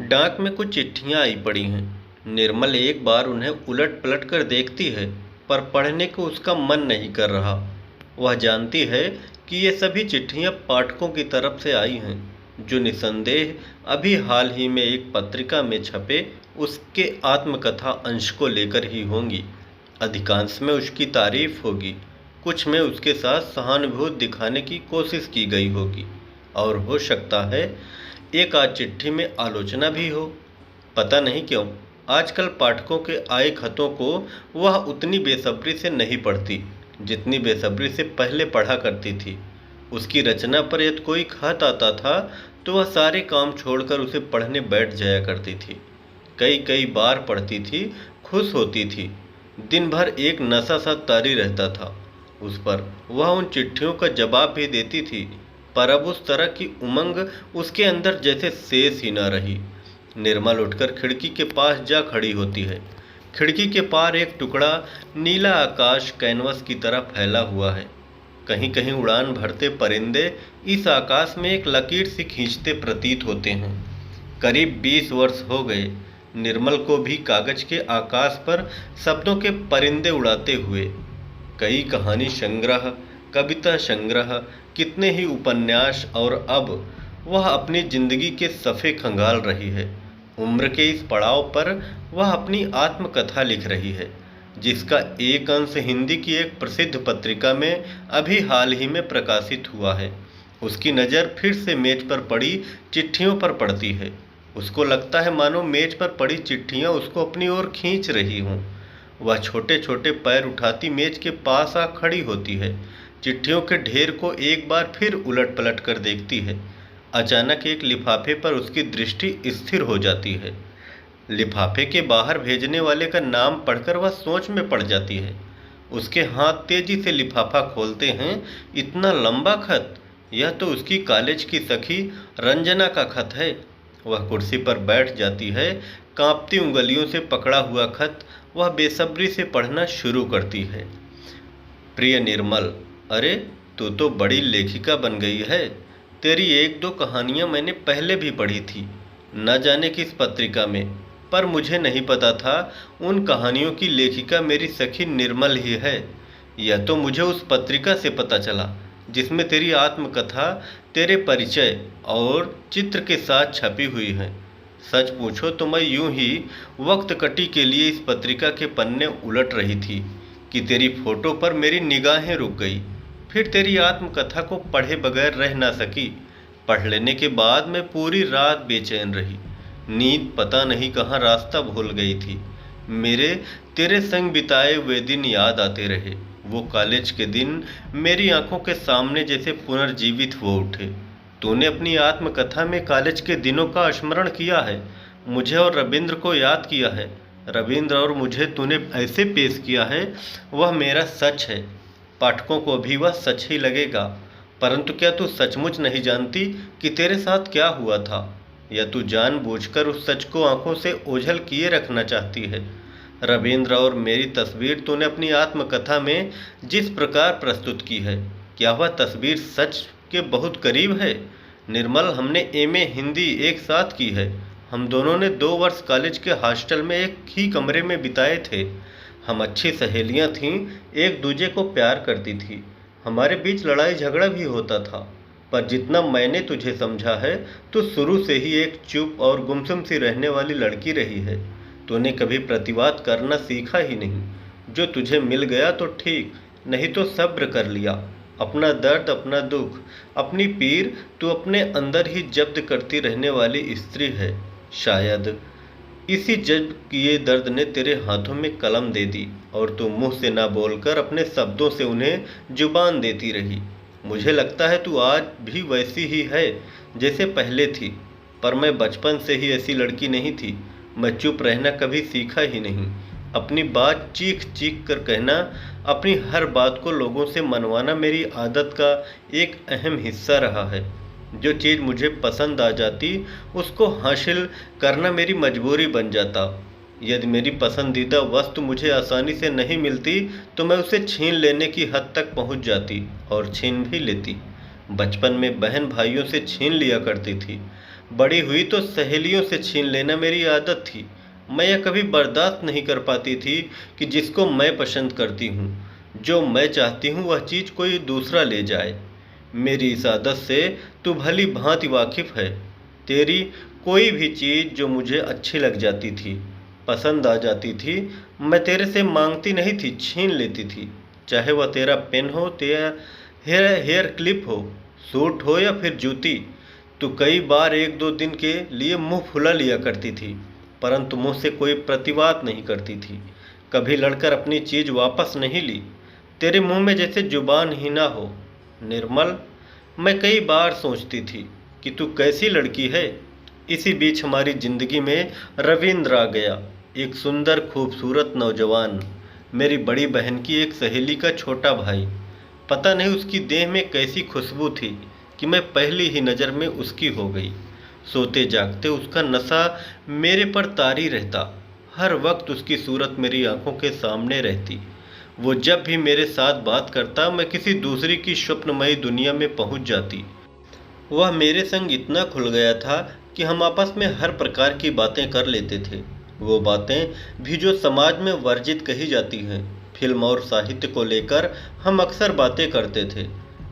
डाक में कुछ चिट्ठियां आई पड़ी हैं। निर्मल एक बार उन्हें उलट पलट कर देखती है, पर पढ़ने को उसका मन नहीं कर रहा। वह जानती है कि ये सभी चिट्ठियां पाठकों की तरफ से आई हैं, जो निसंदेह अभी हाल ही में एक पत्रिका में छपे उसके आत्मकथा अंश को लेकर ही होंगी। अधिकांश में उसकी तारीफ होगी, कुछ में उसके साथ सहानुभूति दिखाने की कोशिश की गई होगी, और हो सकता है एक आध चिट्ठी में आलोचना भी हो। पता नहीं क्यों आजकल पाठकों के आए खतों को वह उतनी बेसब्री से नहीं पढ़ती जितनी बेसब्री से पहले पढ़ा करती थी। उसकी रचना पर यदि कोई खत आता था तो वह सारे काम छोड़कर उसे पढ़ने बैठ जाया करती थी। कई कई बार पढ़ती थी, खुश होती थी। दिन भर एक नशा सा तारी रहता था उस पर। वह उन चिट्ठियों का जवाब भी देती थी, पर अब उस तरह की उमंग उसके अंदर जैसे शेष ही न रही। निर्मल उठकर खिड़की के पास जा खड़ी होती है। खिड़की के पार एक टुकड़ा नीला आकाश कैनवस की तरह फैला हुआ है। कहीं कहीं उड़ान भरते परिंदे इस आकाश में एक लकीर सी खींचते प्रतीत होते हैं। करीब 20 वर्ष हो गए निर्मल को भी कागज के आकाश पर शब्दों के परिंदे उड़ाते हुए। कई कहानी संग्रह, कविता संग्रह, कितने ही उपन्यास, और अब वह अपनी जिंदगी के सफ़े खंगाल रही है। उम्र के इस पड़ाव पर वह अपनी आत्मकथा लिख रही है, जिसका एक अंश हिंदी की एक प्रसिद्ध पत्रिका में अभी हाल ही में प्रकाशित हुआ है। उसकी नज़र फिर से मेज पर पड़ी चिट्ठियों पर पड़ती है। उसको लगता है मानो मेज पर पड़ी चिट्ठियां उसको अपनी ओर खींच रही हों। वह छोटे छोटे पैर उठाती मेज के पास आ खड़ी होती है। चिट्ठियों के ढेर को एक बार फिर उलट पलट कर देखती है। अचानक एक लिफाफे पर उसकी दृष्टि स्थिर हो जाती है। लिफाफे के बाहर भेजने वाले का नाम पढ़कर वह सोच में पड़ जाती है। उसके हाथ तेजी से लिफाफा खोलते हैं। इतना लंबा खत! यह तो उसकी कॉलेज की सखी रंजना का खत है। वह कुर्सी पर बैठ जाती है। कांपती उंगलियों से पकड़ा हुआ खत वह बेसब्री से पढ़ना शुरू करती है। प्रिय निर्मल, अरे तू तो बड़ी लेखिका बन गई है। तेरी एक दो कहानियां मैंने पहले भी पढ़ी थी, न जाने किस पत्रिका में, पर मुझे नहीं पता था उन कहानियों की लेखिका मेरी सखी निर्मल ही है। यह तो मुझे उस पत्रिका से पता चला जिसमें तेरी आत्मकथा तेरे परिचय और चित्र के साथ छपी हुई है। सच पूछो तो मैं यूं ही वक्त कटी के लिए इस पत्रिका के पन्ने उलट रही थी कि तेरी फोटो पर मेरी निगाहें रुक गई। फिर तेरी आत्मकथा को पढ़े बगैर रह ना सकी। पढ़ लेने के बाद मैं पूरी रात बेचैन रही। नींद पता नहीं कहाँ रास्ता भूल गई थी। मेरे तेरे संग बिताए हुए दिन याद आते रहे। वो कॉलेज के दिन मेरी आंखों के सामने जैसे पुनर्जीवित हो उठे। तूने अपनी आत्मकथा में कॉलेज के दिनों का स्मरण किया है, मुझे और रविंद्र को याद किया है। रविंद्र और मुझे तूने ऐसे पेश किया है, वह मेरा सच है। पाठकों को भी वह सच ही लगेगा। परंतु क्या तू सचमुच नहीं जानती कि तेरे साथ क्या हुआ था, या तू जानबूझकर उस सच को आंखों से ओझल किए रखना चाहती है? रविंद्र और मेरी तस्वीर तूने अपनी आत्मकथा में जिस प्रकार प्रस्तुत की है, क्या वह तस्वीर सच के बहुत करीब है? निर्मल, हमने एमए हिंदी एक साथ की है। हम दोनों ने 2 वर्ष कॉलेज के हॉस्टल में एक ही कमरे में बिताए थे। हम अच्छी सहेलियां थीं, एक दूजे को प्यार करती थी। हमारे बीच लड़ाई झगड़ा भी होता था, पर जितना मैंने तुझे समझा है, तो शुरू से ही एक चुप और गुमसुम सी रहने वाली लड़की रही है। तूने कभी प्रतिवाद करना सीखा ही नहीं। जो तुझे मिल गया तो ठीक, नहीं तो सब्र कर लिया। अपना दर्द, अपना दुख, अपनी पीर तू अपने अंदर ही जब्त करती रहने वाली स्त्री है। शायद इसी जज्ब किए दर्द ने तेरे हाथों में कलम दे दी, और तू मुंह से ना बोलकर अपने शब्दों से उन्हें जुबान देती रही। मुझे लगता है तू आज भी वैसी ही है जैसे पहले थी, पर मैं बचपन से ही ऐसी लड़की नहीं थी। मैं चुप रहना कभी सीखा ही नहीं। अपनी बात चीख चीख कर कहना, अपनी हर बात को लोगों से मनवाना मेरी आदत का एक अहम हिस्सा रहा है। जो चीज़ मुझे पसंद आ जाती उसको हासिल करना मेरी मजबूरी बन जाता। यदि मेरी पसंदीदा वस्तु मुझे आसानी से नहीं मिलती तो मैं उसे छीन लेने की हद तक पहुंच जाती, और छीन भी लेती। बचपन में बहन भाइयों से छीन लिया करती थी। बड़ी हुई तो सहेलियों से छीन लेना मेरी आदत थी। मैं यह कभी बर्दाश्त नहीं कर पाती थी कि जिसको मैं पसंद करती हूँ, जो मैं चाहती हूँ, वह चीज़ कोई दूसरा ले जाए। मेरी इस आदत से तू भली भांति वाकिफ़ है। तेरी कोई भी चीज़ जो मुझे अच्छी लग जाती थी, पसंद आ जाती थी, मैं तेरे से मांगती नहीं थी, छीन लेती थी। चाहे वह तेरा पेन हो, तेरा हेयर क्लिप हो, सूट हो या फिर जूती। तू कई बार एक दो दिन के लिए मुंह फुला लिया करती थी, परंतु मुझसे कोई प्रतिवाद नहीं करती थी। कभी लड़कर अपनी चीज़ वापस नहीं ली। तेरे मुंह में जैसे जुबान ही ना हो। निर्मल, मैं कई बार सोचती थी कि तू कैसी लड़की है। इसी बीच हमारी जिंदगी में रविंद्र आ गया, एक सुंदर खूबसूरत नौजवान, मेरी बड़ी बहन की एक सहेली का छोटा भाई। पता नहीं उसकी देह में कैसी खुशबू थी कि मैं पहली ही नज़र में उसकी हो गई। सोते जागते उसका नशा मेरे पर तारी रहता। हर वक्त उसकी सूरत मेरी आंखों के सामने रहती। वो जब भी मेरे साथ बात करता, मैं किसी दूसरी की स्वप्नमयी दुनिया में पहुंच जाती। वह मेरे संग इतना खुल गया था कि हम आपस में हर प्रकार की बातें कर लेते थे। वो बातें भी जो समाज में वर्जित कही जाती हैं। फिल्म और साहित्य को लेकर हम अक्सर बातें करते थे,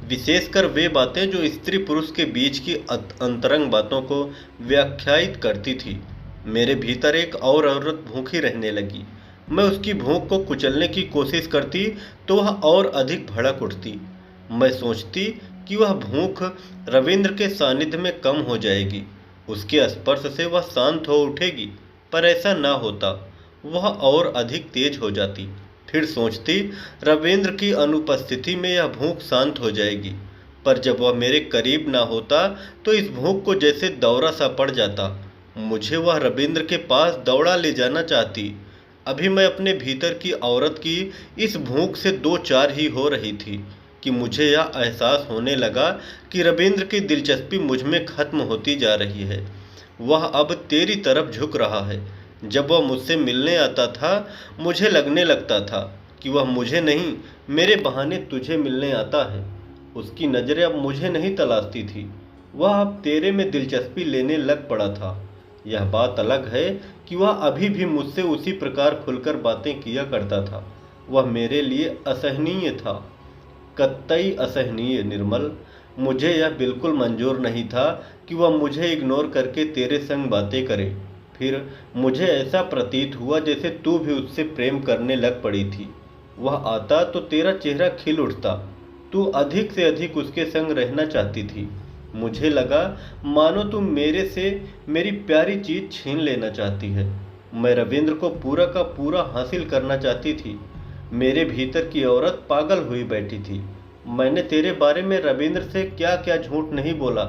विशेषकर वे बातें जो स्त्री पुरुष के बीच की अंतरंग बातों को व्याख्यायित करती थी। मेरे भीतर एक और औरत भूखी रहने लगी। मैं उसकी भूख को कुचलने की कोशिश करती तो वह और अधिक भड़क उठती। मैं सोचती कि वह भूख रविंद्र के सानिध्य में कम हो जाएगी, उसके स्पर्श से वह शांत हो उठेगी, पर ऐसा ना होता। वह और अधिक तेज हो जाती। फिर सोचती रविंद्र की अनुपस्थिति में यह भूख शांत हो जाएगी, पर जब वह मेरे करीब ना होता तो इस भूख को जैसे दौरा सा पड़ जाता। मुझे वह रविंद्र के पास दौड़ा ले जाना चाहती। अभी मैं अपने भीतर की औरत की इस भूख से दो चार ही हो रही थी कि मुझे यह एहसास होने लगा कि रविंद्र की दिलचस्पी मुझ में खत्म होती जा रही है। वह अब तेरी तरफ झुक रहा है। जब वह मुझसे मिलने आता था, मुझे लगने लगता था कि वह मुझे नहीं, मेरे बहाने तुझे मिलने आता है। उसकी नज़रें अब मुझे नहीं तलाशती थी, वह अब तेरे में दिलचस्पी लेने लग पड़ा था। यह बात अलग है कि वह अभी भी मुझसे उसी प्रकार खुलकर बातें किया करता था। वह मेरे लिए असहनीय था, कतई असहनीय। निर्मल, मुझे यह बिल्कुल मंजूर नहीं था कि वह मुझे इग्नोर करके तेरे संग बातें करे। फिर मुझे ऐसा प्रतीत हुआ जैसे तू भी उससे प्रेम करने लग पड़ी थी। वह आता तो तेरा चेहरा खिल उठता, तू अधिक से अधिक उसके संग रहना चाहती थी। मुझे लगा मानो तुम मेरे से मेरी प्यारी चीज छीन लेना चाहती है। मैं रविंद्र को पूरा का पूरा हासिल करना चाहती थी। मेरे भीतर की औरत पागल हुई बैठी थी। मैंने तेरे बारे में रविंद्र से क्या क्या झूठ नहीं बोला,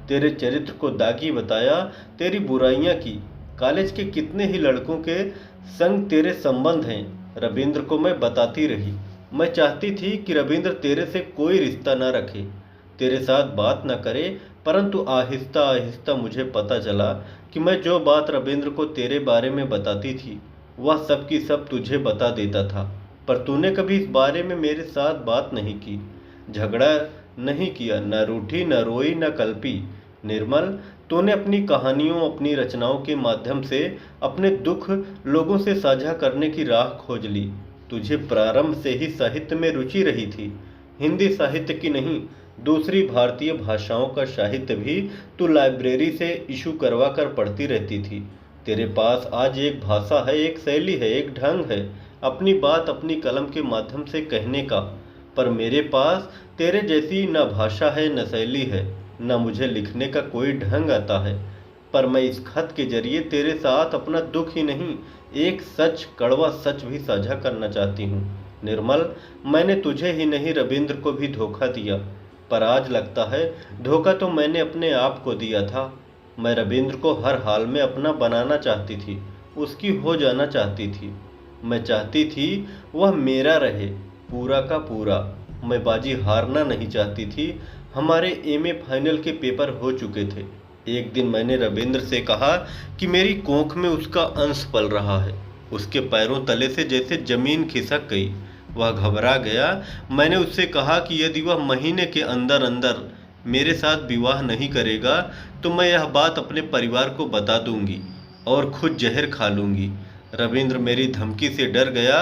तेरे चरित्र को दागी बताया, तेरी बुराइयां की। कॉलेज के कितने ही लड़कों के संग तेरे संबंध हैं, रविंद्र को मैं बताती रही। मैं चाहती थी कि रविंद्र तेरे से कोई रिश्ता न रखे, तेरे साथ बात न करे, परंतु आहिस्ता आहिस्ता मुझे पता चला कि मैं जो बात रविंद्र को तेरे बारे में बताती थी, वह सब की सब तुझे बता देता था। पर तूने कभी इस बारे में मेरे साथ बात नहीं की, झगड़ा नहीं किया, न रूठी, न रोई, न कल्पी। निर्मल, तूने अपनी कहानियों, अपनी रचनाओं के माध्यम से अपने दुख लोगों से साझा करने की राह खोज ली। तुझे प्रारंभ से ही साहित्य में रुचि रही थी। हिंदी साहित्य की नहीं, दूसरी भारतीय भाषाओं का साहित्य भी तू लाइब्रेरी से इशू करवा कर पढ़ती रहती थी। तेरे पास आज एक भाषा है, एक शैली है, एक ढंग है अपनी बात अपनी कलम के माध्यम से कहने का। पर मेरे पास तेरे जैसी न भाषा है, न शैली है, न मुझे लिखने का कोई ढंग आता है। पर मैं इस खत के जरिए तेरे साथ अपना दुख ही नहीं, एक सच, कड़वा सच भी साझा करना चाहती हूँ। निर्मल, मैंने तुझे ही नहीं, रविंद्र को भी धोखा दिया। पर आज लगता है धोखा तो मैंने अपने आप को दिया था। मैं रविंद्र को हर हाल में अपना बनाना चाहती थी, उसकी हो जाना चाहती थी। मैं चाहती थी वह मेरा रहे, पूरा का पूरा। मैं बाजी हारना नहीं चाहती थी। हमारे एमए फाइनल के पेपर हो चुके थे। एक दिन मैंने रविंद्र से कहा कि मेरी कोख में उसका अंश पल रहा है। उसके पैरों तले से जैसे जमीन खिसक गई। वह घबरा गया। मैंने उससे कहा कि यदि वह महीने के अंदर अंदर मेरे साथ विवाह नहीं करेगा तो मैं यह बात अपने परिवार को बता दूंगी और खुद जहर खा लूंगी। रविंद्र मेरी धमकी से डर गया।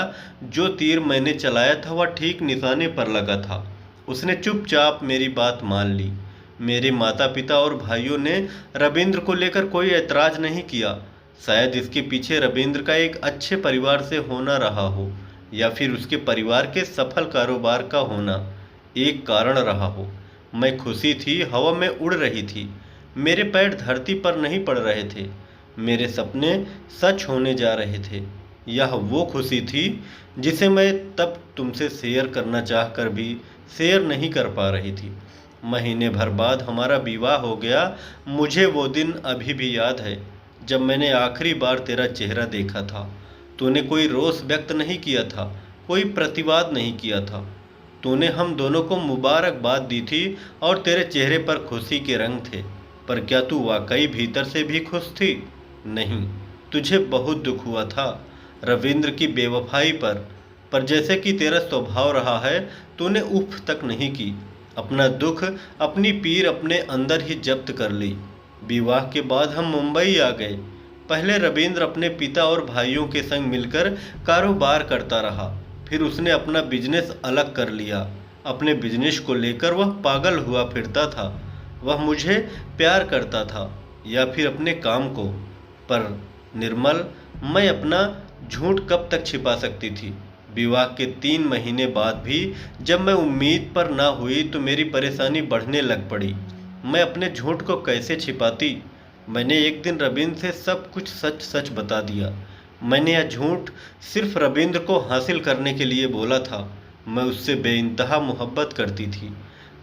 जो तीर मैंने चलाया था वह ठीक निशाने पर लगा था। उसने चुपचाप मेरी बात मान ली। मेरे माता पिता और भाइयों ने रविंद्र को लेकर कोई ऐतराज नहीं किया। शायद इसके पीछे रविंद्र का एक अच्छे परिवार से होना रहा हो, या फिर उसके परिवार के सफल कारोबार का होना एक कारण रहा हो। मैं खुशी थी, हवा में उड़ रही थी। मेरे पैर धरती पर नहीं पड़ रहे थे। मेरे सपने सच होने जा रहे थे। यह वो खुशी थी जिसे मैं तब तुमसे शेयर करना चाहकर भी शेयर नहीं कर पा रही थी। महीने भर बाद हमारा विवाह हो गया। मुझे वो दिन अभी भी याद है जब मैंने आखिरी बार तेरा चेहरा देखा था। तूने कोई रोष व्यक्त नहीं किया था, कोई प्रतिवाद नहीं किया था। तूने हम दोनों को मुबारकबाद दी थी और तेरे चेहरे पर खुशी के रंग थे। पर क्या तू वाकई भीतर से भी खुश थी? नहीं, तुझे बहुत दुख हुआ था रविंद्र की बेवफाई पर जैसे कि तेरा स्वभाव रहा है, तूने उफ तक नहीं की। अपना दुख, अपनी पीर अपने अंदर ही जब्त कर ली। विवाह के बाद हम मुंबई आ गए। पहले रविंद्र अपने पिता और भाइयों के संग मिलकर कारोबार करता रहा। फिर उसने अपना बिजनेस अलग कर लिया। अपने बिजनेस को लेकर वह पागल हुआ फिरता था। वह मुझे प्यार करता था या फिर अपने काम को। पर निर्मल, मैं अपना झूठ कब तक छिपा सकती थी? विवाह के 3 महीने बाद भी जब मैं उम्मीद पर ना हुई तो मेरी परेशानी बढ़ने लग पड़ी। मैं अपने झूठ को कैसे छिपाती? मैंने एक दिन रविंद्र से सब कुछ सच सच बता दिया। मैंने यह झूठ सिर्फ रविंद्र को हासिल करने के लिए बोला था। मैं उससे बेइंतहा मोहब्बत करती थी।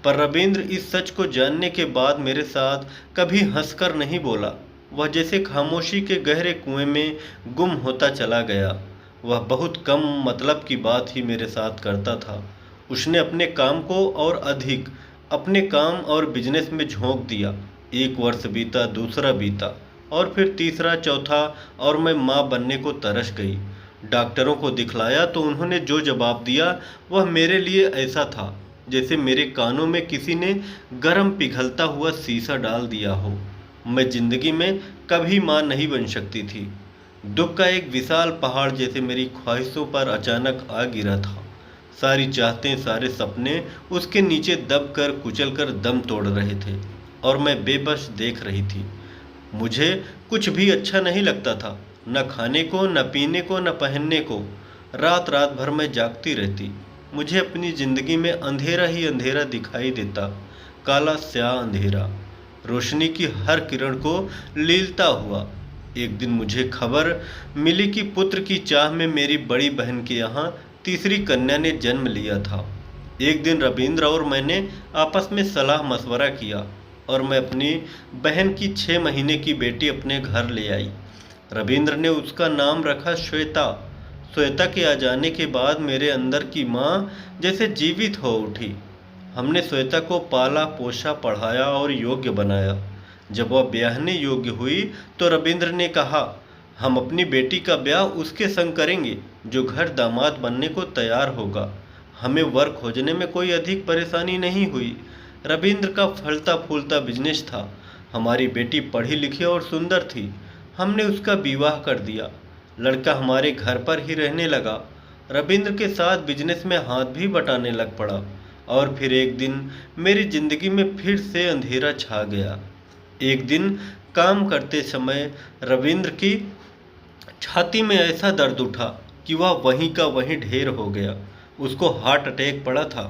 पर रविंद्र इस सच को जानने के बाद मेरे साथ कभी हंसकर नहीं बोला। वह जैसे खामोशी के गहरे कुएं में गुम होता चला गया। वह बहुत कम मतलब की बात ही मेरे साथ करता था। उसने अपने काम को और अधिक अपने काम और बिजनेस में झोंक दिया। 1 वर्ष बीता, दूसरा बीता और फिर तीसरा, चौथा, और मैं माँ बनने को तरस गई। डॉक्टरों को दिखलाया तो उन्होंने जो जवाब दिया वह मेरे लिए ऐसा था जैसे मेरे कानों में किसी ने गर्म पिघलता हुआ शीशा डाल दिया हो। मैं जिंदगी में कभी माँ नहीं बन सकती थी। दुख का एक विशाल पहाड़ जैसे मेरी ख्वाहिशों पर अचानक आ गिरा था। सारी चाहतें, सारे सपने उसके नीचे दब कर कुचल कर दम तोड़ रहे थे और मैं बेबस देख रही थी। मुझे कुछ भी अच्छा नहीं लगता था, न खाने को, न पीने को, न पहनने को। रात रात भर मैं जागती रहती। मुझे अपनी ज़िंदगी में अंधेरा ही अंधेरा दिखाई देता, काला स्याह अंधेरा, रोशनी की हर किरण को लीलता हुआ। एक दिन मुझे खबर मिली कि पुत्र की चाह में मेरी बड़ी बहन के यहाँ तीसरी कन्या ने जन्म लिया था। एक दिन रविंद्र और मैंने आपस में सलाह मशवरा किया और मैं अपनी बहन की 6 महीने की बेटी अपने घर ले आई। रविंद्र ने उसका नाम रखा श्वेता। श्वेता के आ जाने के बाद मेरे अंदर की माँ जैसे जीवित हो उठी। हमने श्वेता को पाला, पोसा, पढ़ाया और योग्य बनाया। जब वह ब्याहने योग्य हुई तो रविंद्र ने कहा, हम अपनी बेटी का ब्याह उसके संग करेंगे जो घर दामाद बनने को तैयार होगा। हमें वर खोजने में कोई अधिक परेशानी नहीं हुई। रविंद्र का फलता फूलता बिजनेस था। हमारी बेटी पढ़ी लिखी और सुंदर थी। हमने उसका विवाह कर दिया। लड़का हमारे घर पर ही रहने लगा। रविंद्र के साथ बिजनेस में हाथ भी बटाने लग पड़ा। और फिर एक दिन मेरी जिंदगी में फिर से अंधेरा छा गया। एक दिन काम करते समय रविंद्र की छाती में ऐसा दर्द उठा कि वह वहीं का वहीं ढेर हो गया। उसको हार्ट अटैक पड़ा था।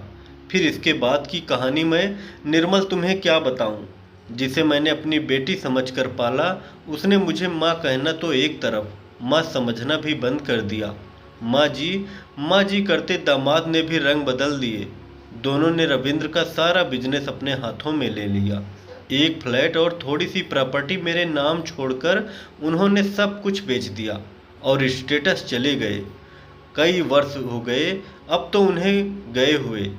फिर इसके बाद की कहानी मैं निर्मल तुम्हें क्या बताऊं। जिसे मैंने अपनी बेटी समझकर पाला, उसने मुझे माँ कहना तो एक तरफ, माँ समझना भी बंद कर दिया। माँ जी करते दामाद ने भी रंग बदल दिए। दोनों ने रविंद्र का सारा बिजनेस अपने हाथों में ले लिया। एक फ्लैट और थोड़ी सी प्रॉपर्टी मेरे नाम छोड़कर उन्होंने सब कुछ बेच दिया और स्टेटस चले गए। कई वर्ष हो गए अब तो उन्हें गए हुए।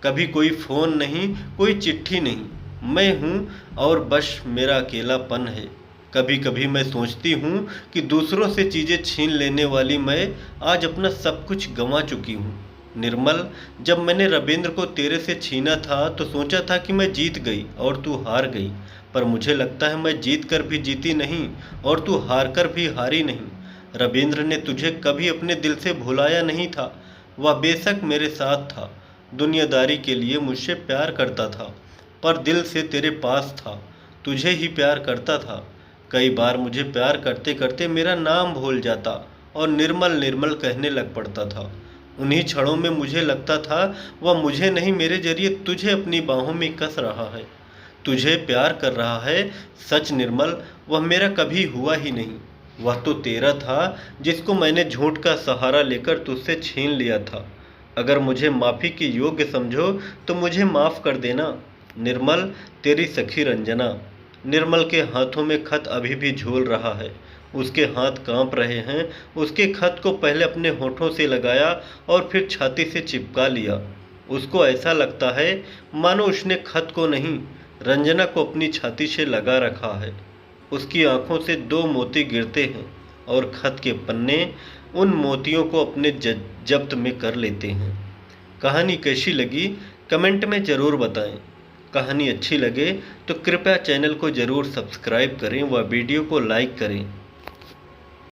कभी कोई फ़ोन नहीं, कोई चिट्ठी नहीं। मैं हूँ और बस मेरा अकेलापन है। कभी कभी मैं सोचती हूँ कि दूसरों से चीज़ें छीन लेने वाली मैं आज अपना सब कुछ गंवा चुकी हूँ। निर्मल, जब मैंने रविंद्र को तेरे से छीना था तो सोचा था कि मैं जीत गई और तू हार गई, पर मुझे लगता है मैं जीत कर भी जीती नहीं और तू हार कर भी हारी नहीं। रविंद्र ने तुझे कभी अपने दिल से भुलाया नहीं था। वह बेशक मेरे साथ था, दुनियादारी के लिए मुझसे प्यार करता था, पर दिल से तेरे पास था, तुझे ही प्यार करता था। कई बार मुझे प्यार करते करते मेरा नाम भूल जाता और निर्मल निर्मल कहने लग पड़ता था। उन्हीं क्षणों में मुझे लगता था वह मुझे नहीं, मेरे जरिए तुझे अपनी बाहों में कस रहा है, तुझे प्यार कर रहा है। सच निर्मल, वह मेरा कभी हुआ ही नहीं। वह तो तेरा था जिसको मैंने झूठ का सहारा लेकर तुझसे छीन लिया था। अगर मुझे माफ़ी के योग्य समझो तो मुझे माफ़ कर देना। निर्मल, तेरी सखी रंजना। निर्मल के हाथों में खत अभी भी झूल रहा है, उसके हाथ कांप रहे हैं। उसके खत को पहले अपने होठों से लगाया और फिर छाती से चिपका लिया। उसको ऐसा लगता है मानो उसने खत को नहीं, रंजना को अपनी छाती से लगा रखा है। उसकी आंखों से दो मोती गिरते हैं और खत के पन्ने उन मोतियों को अपने जब्त में कर लेते हैं। कहानी कैसी लगी कमेंट में ज़रूर बताएं। कहानी अच्छी लगे तो कृपया चैनल को ज़रूर सब्सक्राइब करें व वीडियो को लाइक करें।